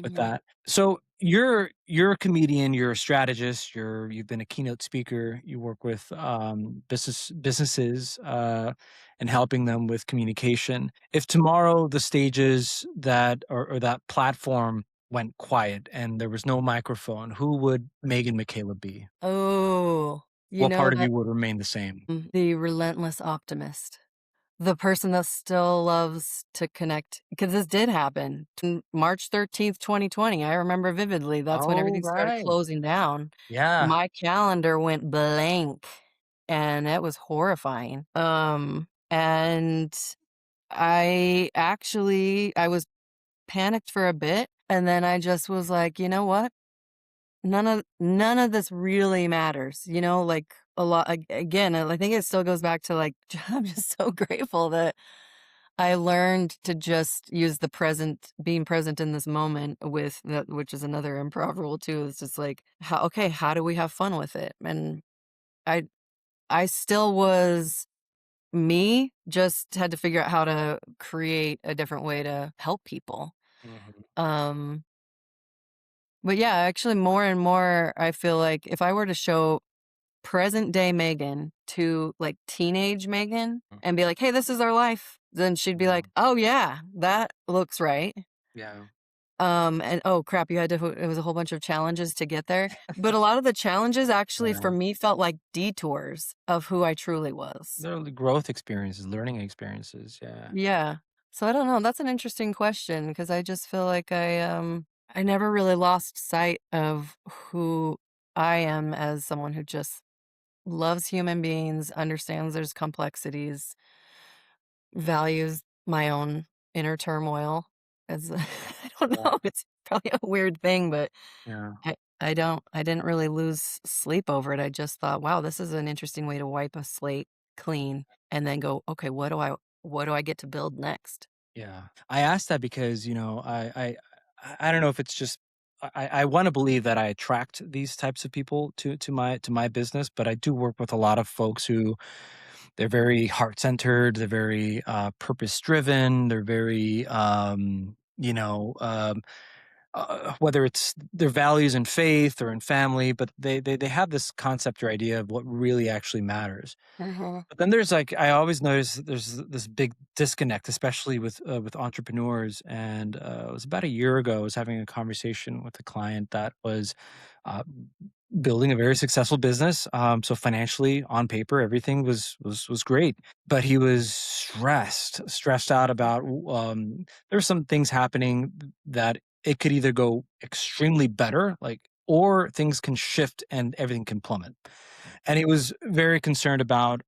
with Mhm. that. So you're a comedian, you're a strategist, you've been a keynote speaker, you work with businesses and helping them with communication. If tomorrow the stages or that platform went quiet and there was no microphone, who would Megan McCaleb be? Oh, you What know part of that you would remain the same? the relentless optimist. The person that still loves to connect, because this did happen. March 13th, 2020, I remember vividly, that's when Oh, everything started right. closing down. Yeah. My calendar went blank, and it was horrifying. And I was panicked for a bit, and then I just was like, "You know what? None of this really matters," like, a lot again, I think it still goes back to, like, I'm just so grateful that I learned to just use the present being present in this moment with that, which is another improv rule too. It's just like, how do we have fun with it? And I I still was me, just had to figure out how to create a different way to help people. Mhm. Um, but yeah, actually more and more I feel like if I were to show present day Megan to, like, teenage Megan and be like, "Hey, this is our life," then she'd be Yeah. like, "Oh, yeah, that looks right." Yeah. And oh crap, you had to it was a whole bunch of challenges to get there, but a lot of the challenges actually for Yeah. me felt like detours of who I truly was. They're the growth experiences, learning experiences, yeah. Yeah. So I don't know, that's an interesting question because I just feel like I never really lost sight of who I am as someone who just loves human beings, understands there's complexities, values my own inner turmoil as I don't Yeah. know, it's probably a weird thing, but Yeah. I didn't really lose sleep over it. I just thought, "Wow, this is an interesting way to wipe a slate clean," and then go, "Okay, what do I get to build next?" Yeah. I asked that because, I don't know if it's just I wanna believe that I attract these types of people to my business, but I do work with a lot of folks who they're very heart-centered, they're very, purpose-driven, they're very, whether it's their values in faith or in family, but they have this concept or idea of what really actually matters. Mhm. But then there's like I always notice that there's this big disconnect, especially with entrepreneurs. And it was about a year ago. I was having a conversation with a client that was uh, building a very successful business. So financially, on paper, everything was great. But he was stressed out about. There were some things happening that it could either go extremely better, or things can shift and everything can plummet. And he was very concerned about,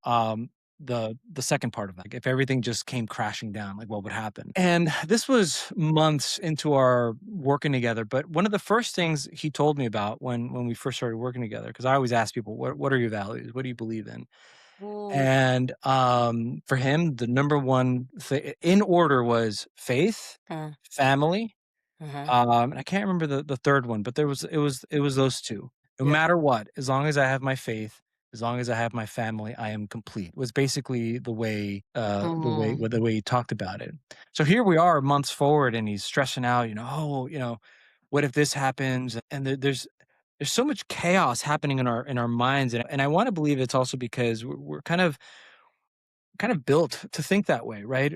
the second part of that. Like, if everything just came crashing down, like, what would happen? And this was months into our working together, but one of the first things he told me about when we first started working together, because I always ask people, "What are your values? What do you believe in?" Mm. And, for him, the number one in order was faith, Mm. family, Mhm. and I can't remember the third one, but it was those 2. No Yeah. matter what, as long as I have my faith, as long as I have my family, I am complete, was basically Mhm. the way he talked about it. So here we are months forward and he's stressing out, "Oh, what if this happens?" And there's so much chaos happening in our minds, and I wanna believe it's also because we're kind of built to think that way, right?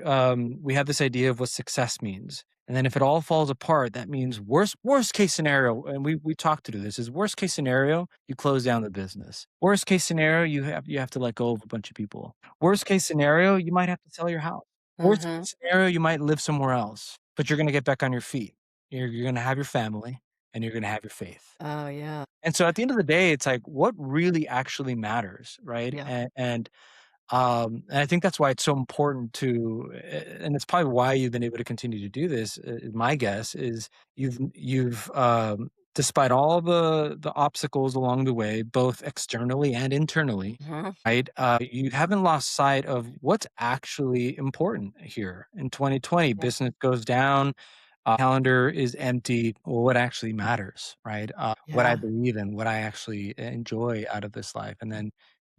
We have this idea of what success means. And then if it all falls apart, that means worst case scenario, and we talked through this, is worst case scenario, you close down the business. Worst case scenario, you have to let go of a bunch of people. Worst case scenario, you might have to sell your house. Worst Mhm. case scenario, you might live somewhere else, but you're gonna get back on your feet. You're gonna have your family and you're gonna have your faith. Oh, yeah. And so at the end of the day, it's like what really actually matters, right? Yeah. And I think that's why it's so important and it's probably why you've been able to continue to do this. My guess is you've despite all the obstacles along the way, both externally and internally, Mhm. right? You haven't lost sight of what's actually important here. In 2020, Yeah. business goes down, calendar is empty. Well, what actually matters, right? What I Yeah. believe in, what I actually enjoy out of this life,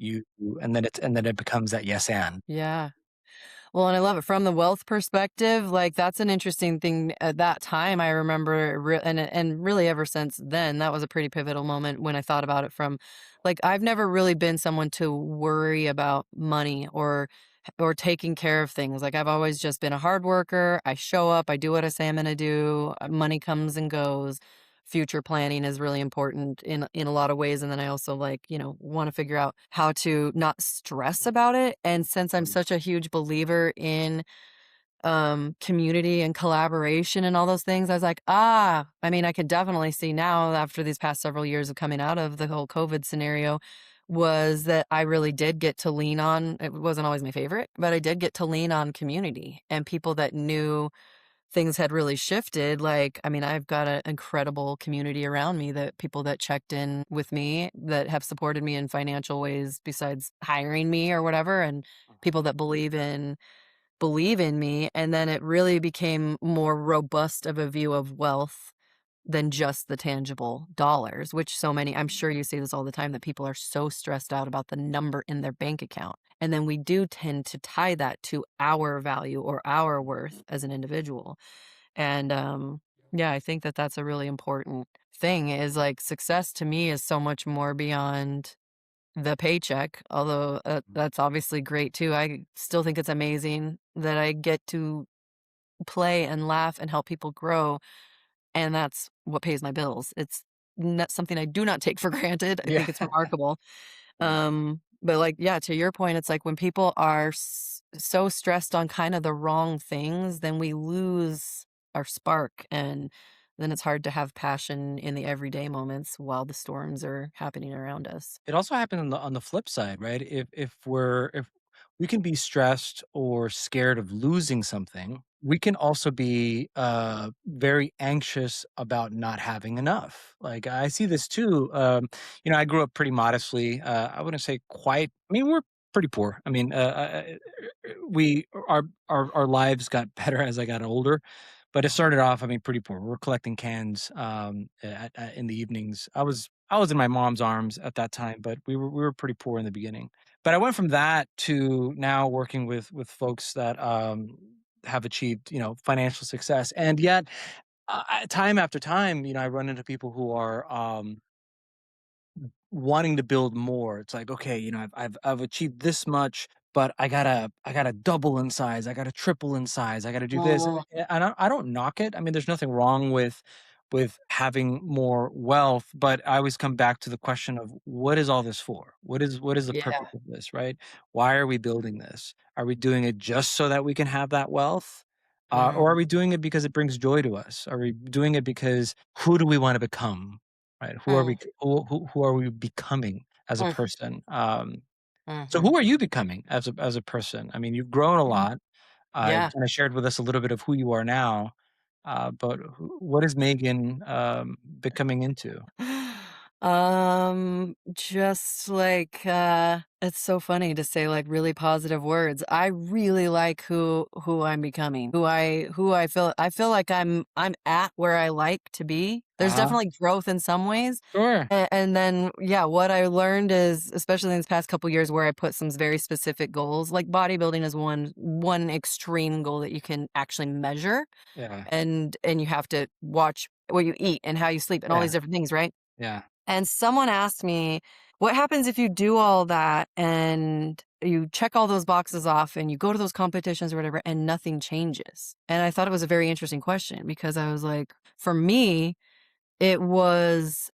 you and then it becomes that yes and. Yeah. Well, and I love it from the wealth perspective. Like that's an interesting thing at that time. I remember, and really ever since then, that was a pretty pivotal moment when I thought about it. From, like, I've never really been someone to worry about money or taking care of things. Like I've always just been a hard worker. I show up. I do what I say I'm going to do. Money comes and goes. Future planning is really important in a lot of ways, and then I also, like, want to figure out how to not stress about it. And since I'm such a huge believer in community and collaboration and all those things, I was like, I mean, I could definitely see now after these past several years of coming out of the whole COVID scenario was that I really did get to lean on. It wasn't always my favorite, but I did get to lean on community and people that knew things had really shifted. Like, I mean, I've got an incredible community around me, that people that checked in with me, that have supported me in financial ways besides hiring me or whatever, and people that believe in me. And then it really became more robust of a view of wealth than just the tangible dollars, which so many, I'm sure you see this all the time, that people are so stressed out about the number in their bank account. And then we do tend to tie that to our value or our worth as an individual. And yeah, I think that that's a really important thing, is like success to me is so much more beyond the paycheck, although that's obviously great too. I still think it's amazing that I get to play and laugh and help people grow, and that's what pays my bills. It's not something I do not take for granted. I Yeah. think it's remarkable. Yeah. But like, yeah, to your point, it's like when people are so stressed on kind of the wrong things, then we lose our spark, and then it's hard to have passion in the everyday moments while the storms are happening around us. It also happened on the flip side, right? If we can be stressed or scared of losing something, we can also be very anxious about not having enough. Like I see this too. I grew up pretty modestly. I wouldn't say quite. I mean, we're pretty poor. I mean, we our lives got better as I got older, but it started off, I mean, pretty poor. We're collecting cans in the evenings. I was in my mom's arms at that time, but we were pretty poor in the beginning. But I went from that to now working with folks that have achieved, financial success, and yet time after time, I run into people who are wanting to build more. It's like, okay, I've achieved this much, but I gotta double in size. I gotta triple in size. I gotta do this. Mm, And I don't knock it. I mean, there's nothing wrong with having more wealth, but I always come back to the question of what is all this for? What is the yeah. purpose of this, right? Why are we building this? Are we doing it just so that we can have that wealth? Or are Mhm. we doing it because it brings joy to us? Are we doing it because who do we want to become? Right? Who are we Mm, who are we becoming as a mm, person? So mhm. who are you becoming as a person? I mean, you've grown a Yeah. lot. You Yeah. kinda shared with us a little bit of who you are now, but what is Megan, becoming into? Just like, it's so funny to say like really positive words. I really like who I'm becoming. Who I feel like I'm at where I like to be. There's Uh-huh. definitely growth in some ways. Sure. And then, yeah, what I learned is, especially in these past couple years where I put some very specific goals, like bodybuilding is one extreme goal that you can actually measure, Yeah. and you have to watch what you eat and how you sleep and all Yeah. these different things, right? Yeah. And someone asked me, what happens if you do all that and you check all those boxes off and you go to those competitions or whatever and nothing changes? And I thought it was a very interesting question because I was like, for me, it was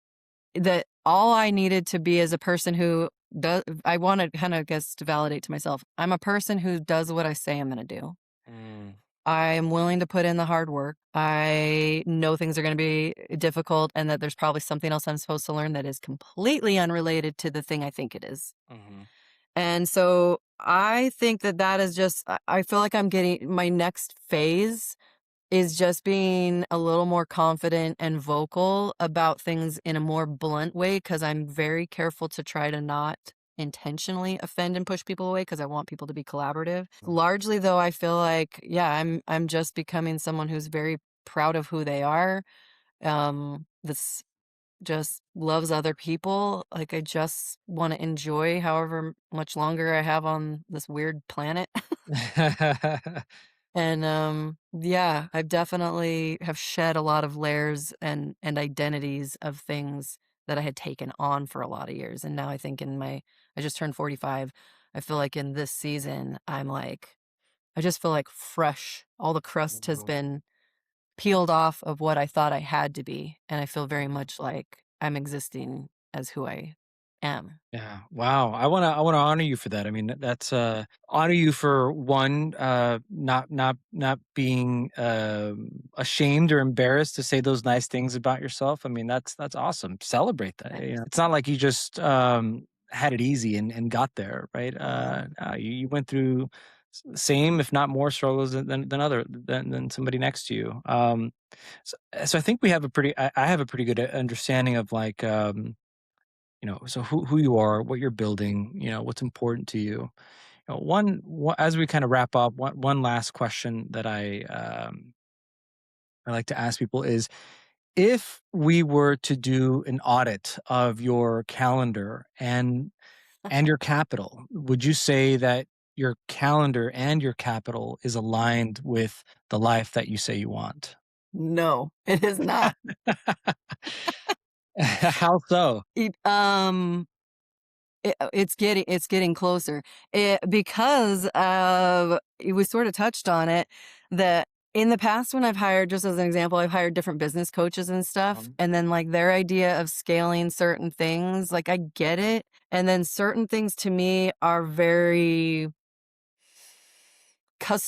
that all I needed to be as a person who does, I wanted kind of guess to validate to myself, I'm a person who does what I say I'm going to do. Mm, I am willing to put in the hard work. I know things are going to be difficult and that there's probably something else I'm supposed to learn that is completely unrelated to the thing I think it is. mhm. And so I think that that is just, I feel like I'm getting my next phase is just being a little more confident and vocal about things in a more blunt way because I'm very careful to try to not intentionally offend and push people away because I want people to be collaborative. Largely though, I feel like, yeah, I'm just becoming someone who's very proud of who they are. This just loves other people. Like I just want to enjoy however much longer I have on this weird planet. And, yeah, I've definitely have shed a lot of layers and identities of things that I had taken on for a lot of years, and now I think in my I just turned 45. I feel like in this season, I'm like I just feel like fresh. All the crust has Mhm. been peeled off of what I thought I had to be, and I feel very much like I'm existing as who I am. Yeah. Wow. I wanna honor you for that. I mean, that's honor you for one, not being ashamed or embarrassed to say those nice things about yourself. I mean, that's awesome. Celebrate that. You know, Thanks. it's not like you just had it easy and got there, right? Mhm. You went through same, if not more, struggles than somebody next to you. So I think we have a pretty. I have a pretty good understanding of like. So who you are, what you're building, what's important to you. As we kind of wrap up, one last question that I like to ask people is, if we were to do an audit of your calendar and your capital, would you say that your calendar and your capital is aligned with the life that you say you want? No, it is not. How so? It, it's getting closer. Because of we sort of touched on it, that in the past when I've hired just as an example, I've hired different business coaches and stuff, and then, like, their idea of scaling certain things, like, I get it, and then certain things to me are very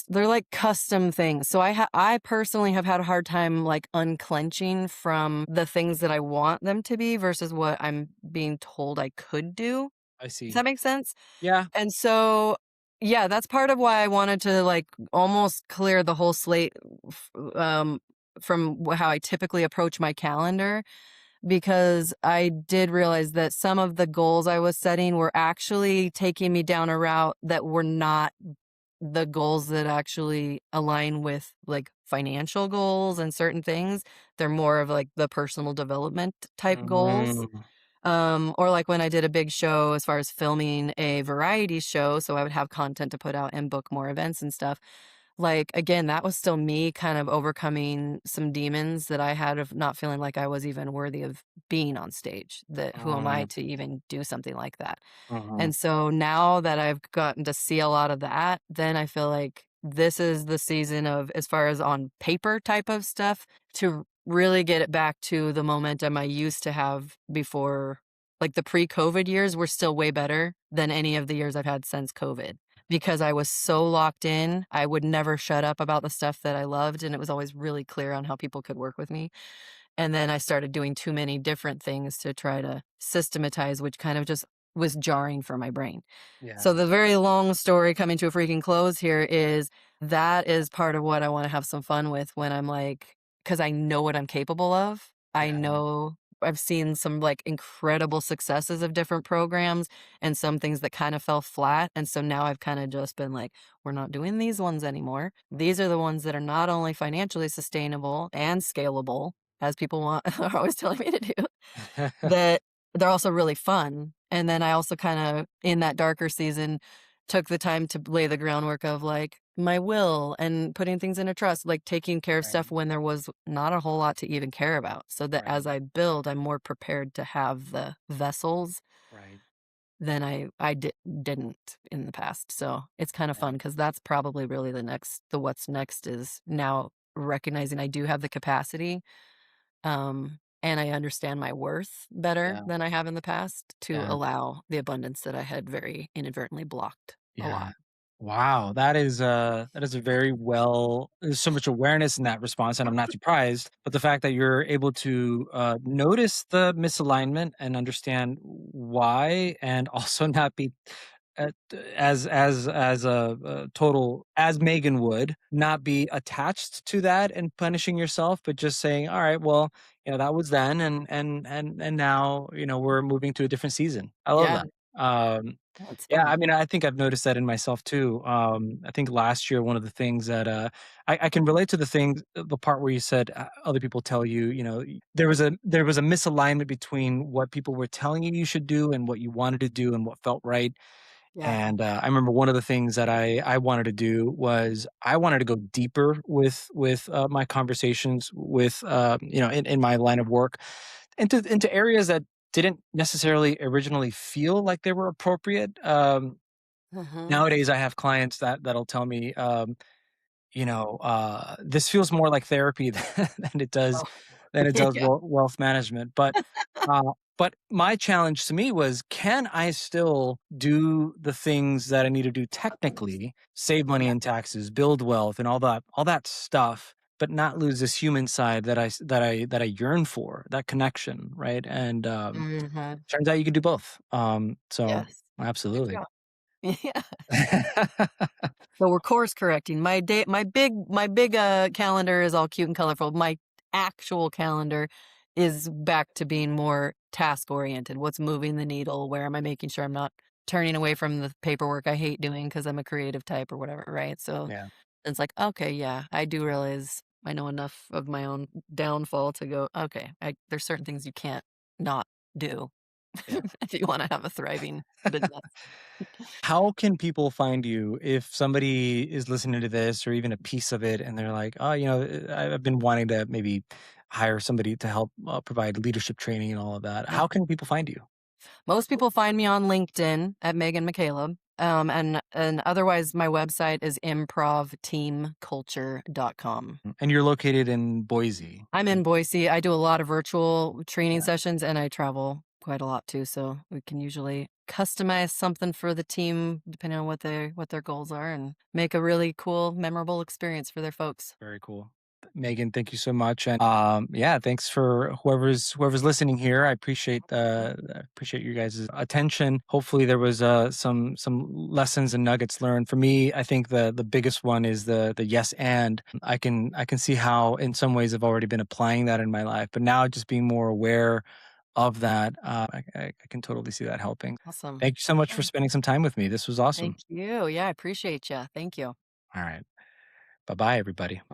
they're like custom things. So I personally have had a hard time, like, unclenching from the things that I want them to be versus what I'm being told I could do. I Does see. that make sense? Yeah. And so, yeah, that's part of why I wanted to, like, almost clear the whole slate from how I typically approach my calendar, because I did realize that some of the goals I was setting were actually taking me down a route that were not the goals that actually align with, like, financial goals and certain things. They're more of, like, the personal development type goals. Mhm. Or like when I did a big show as far as filming a variety show, so I would have content to put out and book more events and stuff. Like, again, that was still me kind of overcoming some demons that I had of not feeling like I was even worthy of being on stage. That who am I Mhm. to even do something like that? Mhm. And so now that I've gotten to see a lot of that, then I feel like this is the season of, as far as on paper type of stuff, to really get it back to the momentum I used to have before. Like the pre-COVID years were still way better than any of the years I've had since COVID because I was so locked in. I would never shut up about the stuff that I loved, and it was always really clear on how people could work with me. And then I started doing too many different things to try to systematize, which kind of just was jarring for my brain. So Yeah. the very long story coming to a freaking close here is that is part of what I want to have some fun with when I'm like, because I know what I'm capable of. I Yeah. know I've seen some like incredible successes of different programs and some things that kind of fell flat. And so now I've kind of just been like, we're not doing these ones anymore. These are the ones that are not only financially sustainable and scalable, as people want are always telling me to do, that they're also really fun. And then I also kinda, in that darker season, took the time to lay the groundwork of, like, my will and putting things in a trust, like, taking care of Right. stuff when there was not a whole lot to even care about, so that as Right. I build, I'm more prepared to have the vessels. Right. than didn't in the past. So it's kind of Yeah. fun because that's probably really the what's next is now recognizing I do have the capacity, and I understand my worth better Yeah. than I have in the past to Yeah. allow the abundance that I had very inadvertently blocked a Yeah. lot. Wow, that is a very well there's so much awareness in that response, and I'm not surprised. But the fact that you're able to notice the misalignment and understand why, and also not be as a total as Megan would not be attached to that and punishing yourself, but just saying, all right, well, that was then, and now we're moving to a different season. I love Yeah, that. Um, oh, it's yeah, fun. I mean, I think I've noticed that in myself too. I think last year, one of the things that I can relate to the part where you said other people tell you, there was a misalignment between what people were telling you you should do and what you wanted to do and what felt right. Yeah. And I remember one of the things that I wanted to do was I wanted to go deeper with my conversations with in my line of work into areas that didn't necessarily originally feel like they were appropriate. Mhm. Nowadays, I have clients that'll tell me, this feels more like therapy than it does Oh, than it does yeah. wealth management. Uh, but my challenge to me was, can I still do the things that I need to do technically, save money Yeah. in taxes, build wealth, and all that stuff, but not lose this human side that I yearn for, that connection, right? And Mhm. turns out you can do both. So Yes. Good absolutely. job. Yeah. So we're course correcting. My big calendar is all cute and colorful. My actual calendar is back to being more task oriented. What's moving the needle? Where am I making sure I'm not turning away from the paperwork I hate doing because I'm a creative type or whatever, right? So Yeah, it's like, okay, yeah, I do realize I know enough of my own downfall to go, okay, there's certain things you can't not do yeah. if you want to have a thriving business. How can people find you if somebody is listening to this or even a piece of it and they're like, "Oh, I've been wanting to maybe hire somebody to help provide leadership training and all of that." Yeah. How can people find you? Most people find me on LinkedIn at Megan McCaleb. And otherwise my website is improvteamculture.com. And you're located in Boise. I'm in Boise. I do a lot of virtual training Yeah, sessions and I travel quite a lot too, so we can usually customize something for the team depending on what their goals are and make a really cool, memorable experience for their folks. very cool. Megan, thank you so much. And yeah, thanks for whoever's listening here. I appreciate you guys' attention. Hopefully there was some lessons and nuggets learned. For me, I think the biggest one is the yes and. I can see how in some ways I've already been applying that in my life, but now just being more aware of that, I can totally see that helping. Awesome. Thank you so much for Yeah. spending some time with me. This was Thank awesome. you. Yeah, I appreciate you. Thank you. All right. Bye bye, everybody.